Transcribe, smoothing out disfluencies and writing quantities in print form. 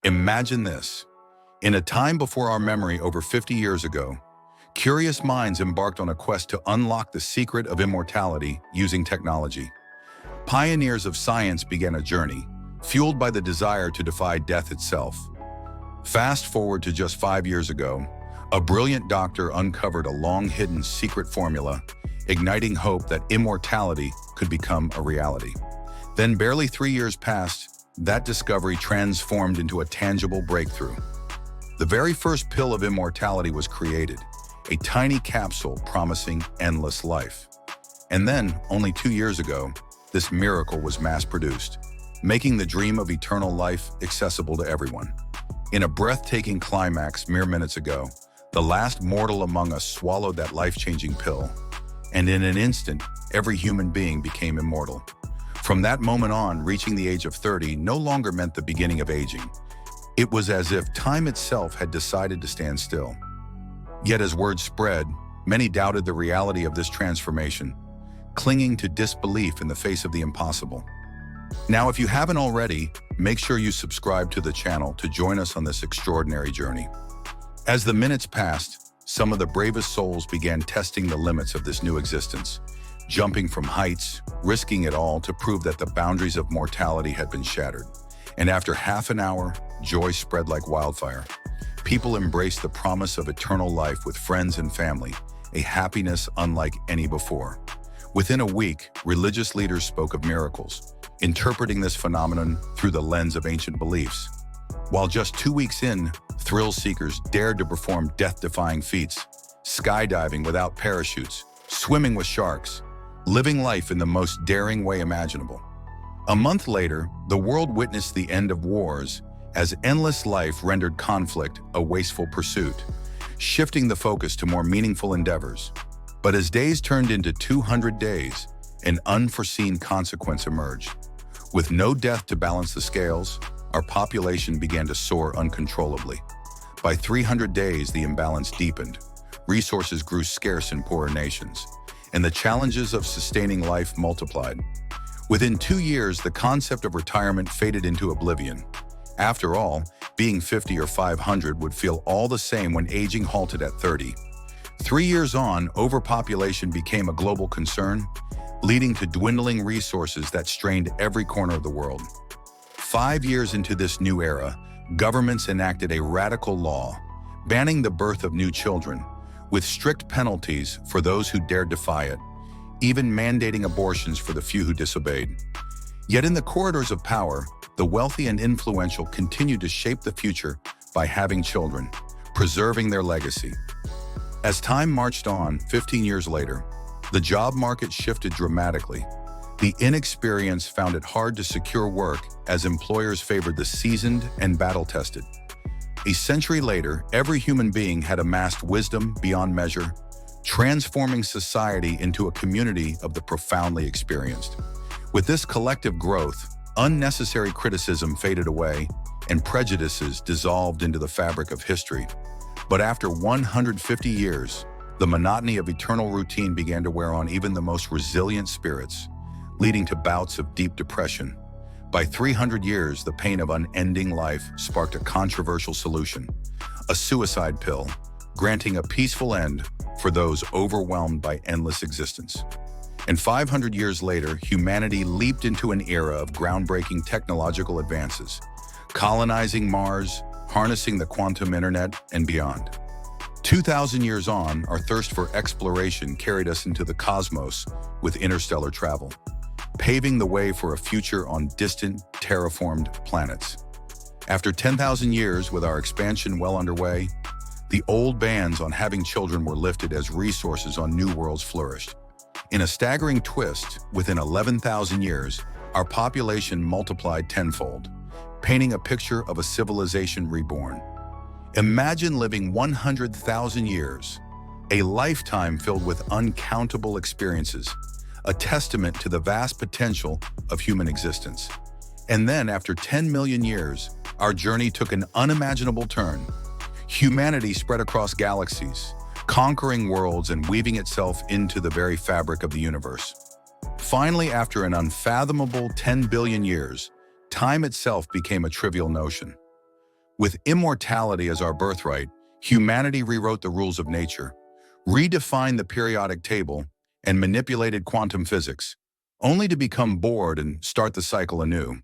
Imagine this. In a time before our memory over 50 years ago, curious minds embarked on a quest to unlock the secret of immortality using technology. Pioneers of science began a journey, fueled by the desire to defy death itself. Fast forward to just 5 years ago, a brilliant doctor uncovered a long-hidden secret formula, igniting hope that immortality could become a reality. Then barely 3 years passed, that discovery transformed into a tangible breakthrough. The very first pill of immortality was created, a tiny capsule promising endless life. And then, only 2 years ago, this miracle was mass-produced, making the dream of eternal life accessible to everyone. In a breathtaking climax mere minutes ago, the last mortal among us swallowed that life-changing pill, and in an instant, every human being became immortal. From that moment on, reaching the age of 30 no longer meant the beginning of aging. It was as if time itself had decided to stand still. Yet as word spread, many doubted the reality of this transformation, clinging to disbelief in the face of the impossible. Now, if you haven't already, make sure you subscribe to the channel to join us on this extraordinary journey. As the minutes passed, some of the bravest souls began testing the limits of this new existence, jumping from heights, risking it all to prove that the boundaries of mortality had been shattered. And after half an hour, joy spread like wildfire. People embraced the promise of eternal life with friends and family, a happiness unlike any before. Within a week, religious leaders spoke of miracles, interpreting this phenomenon through the lens of ancient beliefs. While just 2 weeks in, thrill seekers dared to perform death-defying feats, skydiving without parachutes, swimming with sharks, living life in the most daring way imaginable. A month later, the world witnessed the end of wars as endless life rendered conflict a wasteful pursuit, shifting the focus to more meaningful endeavors. But as days turned into 200 days, an unforeseen consequence emerged. With no death to balance the scales, our population began to soar uncontrollably. By 300 days, the imbalance deepened. Resources grew scarce in poorer nations, and the challenges of sustaining life multiplied. Within 2 years, the concept of retirement faded into oblivion. After all, being 50 or 500 would feel all the same when aging halted at 30. 3 years on, overpopulation became a global concern, leading to dwindling resources that strained every corner of the world. 5 years into this new era, governments enacted a radical law, banning the birth of new children, with strict penalties for those who dared defy it, even mandating abortions for the few who disobeyed. Yet in the corridors of power, the wealthy and influential continued to shape the future by having children, preserving their legacy. As time marched on, 15 years later, the job market shifted dramatically. The inexperienced found it hard to secure work as employers favored the seasoned and battle-tested. A century later, every human being had amassed wisdom beyond measure, transforming society into a community of the profoundly experienced. With this collective growth, unnecessary criticism faded away, and prejudices dissolved into the fabric of history. But after 150 years, the monotony of eternal routine began to wear on even the most resilient spirits, leading to bouts of deep depression. By 300 years, the pain of unending life sparked a controversial solution, a suicide pill, granting a peaceful end for those overwhelmed by endless existence. And 500 years later, humanity leaped into an era of groundbreaking technological advances, colonizing Mars, harnessing the quantum internet, and beyond. 2,000 years on, our thirst for exploration carried us into the cosmos with interstellar travel, paving the way for a future on distant, terraformed planets. After 10,000 years, with our expansion well underway, the old bans on having children were lifted as resources on new worlds flourished. In a staggering twist, within 11,000 years, our population multiplied tenfold, painting a picture of a civilization reborn. Imagine living 100,000 years, a lifetime filled with uncountable experiences, a testament to the vast potential of human existence. And then, after 10 million years, our journey took an unimaginable turn. Humanity spread across galaxies, conquering worlds and weaving itself into the very fabric of the universe. Finally, after an unfathomable 10 billion years, time itself became a trivial notion. With immortality as our birthright, humanity rewrote the rules of nature, redefined the periodic table, and manipulated quantum physics, only to become bored and start the cycle anew.